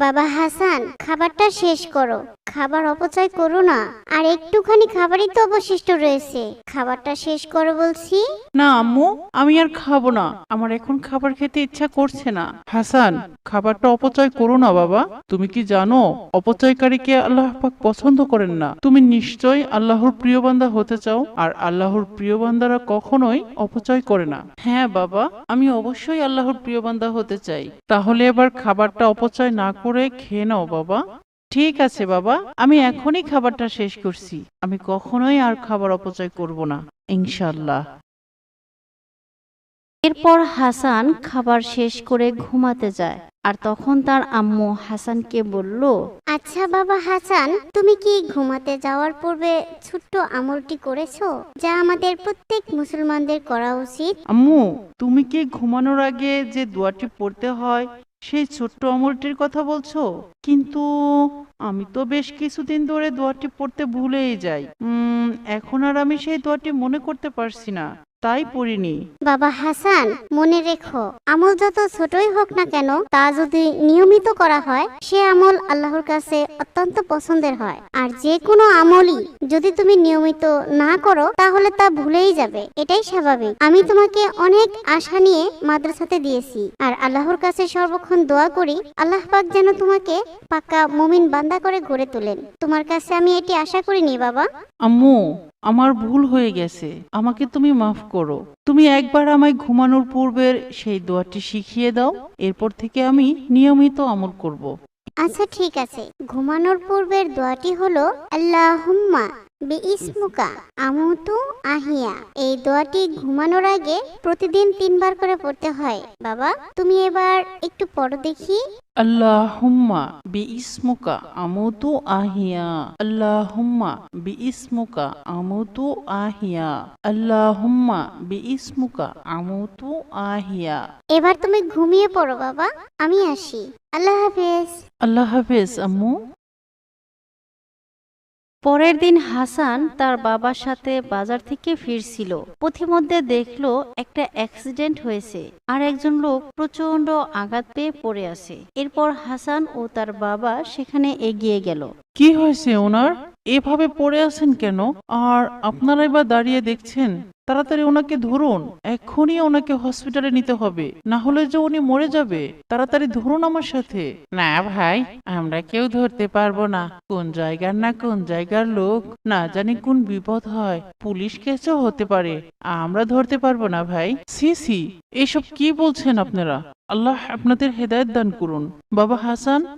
বাবা হাসান, খাবারটা শেষ করো। খাবার অপচয় করো না। আর একটুখানি খাবারই তো অবশিষ্ট রয়েছে। খাবারটা শেষ করো বলছি। না আম্মু, আমি আর খাবো না। আমার এখন খাবার খেতে ইচ্ছা করছে না। হাসান, খাবারটা অপচয় করো না বাবা। তুমি কি জানো অপচয়কারীকে আল্লাহ পাক পছন্দ করেন না? তুমি নিশ্চয়ই আল্লাহর প্রিয় বান্দা হতে চাও, আর আল্লাহর প্রিয় বান্দারা কখনোই অপচয় করে না। হ্যাঁ বাবা, আমি অবশ্যই আল্লাহর প্রিয় বান্দা হতে চাই। তাহলে এবার খাবারটা অপচয় না করে খেয়ে নাও বাবা। ঠিক আছে বাবা, আমি এখনই খাবারটা শেষ করছি। আমি কখনোই আর খাবার অপচয় করব না, ইনশাআল্লাহ। এরপর হাসান খাবার শেষ করে ঘুমাতে যায়। আর তখন তার আম্মু হাসানকে বলল, আচ্ছা বাবা হাসান, তুমি কি ঘুমাতে যাওয়ার পূর্বে ছোট্ট আমলটি করেছো, যা আমাদের প্রত্যেক মুসলমানদের করা উচিত? আম্মু, তুমি কি ঘুমানোর আগে যে দোয়াটি পড়তে হয় সেই ছোট্ট আমলটির কথা বলছো? কিন্তু আমি তো বেশ কিছুদিন ধরে দোয়াটি পড়তে ভুলেই যাই। এখন আর আমি সেই দোয়াটি মনে করতে পারছি না, তাই পড়িনি। বাবা হাসান, মনে রেখো, আমল যত ছোটই হোক না কেন, তা যদি নিয়মিত করা হয়, সে আমল আল্লাহর কাছে অত্যন্ত পছন্দের হয়। আর যে কোনো আমলই যদি তুমি নিয়মিত না করো, তাহলে তা ভুলেই যাবে। এটাই স্বাভাবিক। আমি তোমাকে অনেক আশা নিয়ে মাদ্রাসাতে দিয়েছি, আর আল্লাহর কাছে সর্বক্ষণ দোয়া করি আল্লাহ পাক যেন তোমাকে পাক্কা মুমিন বান্দা করে গড়ে তোলেন। তোমার কাছে আমি এটি আশা করিনি বাবা। আম্মু, আমার ভুল হয়ে গেছে, আমাকে তুমি মাফ করো। তুমি একবার আমায় ঘুমানোর পূর্বের সেই দোয়াটি শিখিয়ে দাও, এরপর থেকে আমি নিয়মিত আমল করব। আচ্ছা ঠিক আছে, ঘুমানোর পূর্বের দোয়াটি হলো আল্লাহুম্মা বিইসমুকা আমুতু আহিয়া। এই দোয়াটি ঘুমানোর আগে প্রতিদিন 3 বার করে পড়তে হয়। বাবা, তুমি এবার একটু পড়ো দেখি। আল্লাহুম্মা বিইসমুকা আমুতু আহিয়া, আল্লাহুম্মা বিইসমুকা আমুতু আহিয়া, আল্লাহুম্মা বিইসমুকা আমুতু আহিয়া। এবার তুমি ঘুমিয়ে পড়ো বাবা, আমি আসি। আল্লাহ হাফেজ। আল্লাহ হাফেজ আম্মু। পরের দিন হাসান তার বাবার সাথে বাজার থেকে ফিরছিল। পথিমধ্যে দেখলো একটা অ্যাক্সিডেন্ট হয়েছে, আর একজন লোক প্রচন্ড আঘাত পেয়ে পড়ে আছে। এরপর হাসান ও তার বাবা সেখানে এগিয়ে গেল। কি হয়েছে ওনার? এভাবে পড়ে আছেন কেন? আর আপনারাই বা দাঁড়িয়ে দেখছেন? তাড়াতাড়ি ওনাকে ধরুন, এক্ষুনি ওনাকে হসপিটালে নিতে হবে, না হলে যে উনি মরে যাবে। তাড়াতাড়ি ধরুন আমার সাথে। না ভাই, আমরা কেউ ধরতে পারবো না। কোন জায়গার না কোন জায়গার লোক, না জানি কোন বিপদ হয়, পুলিশ কেসও হতে পারে। আমরা ধরতে পারবো না ভাই। সি সি, এসব কি বলছেন আপনারা? আল্লাহ আপনাদের হেদায়েত দান করুন। বাবা হাসান,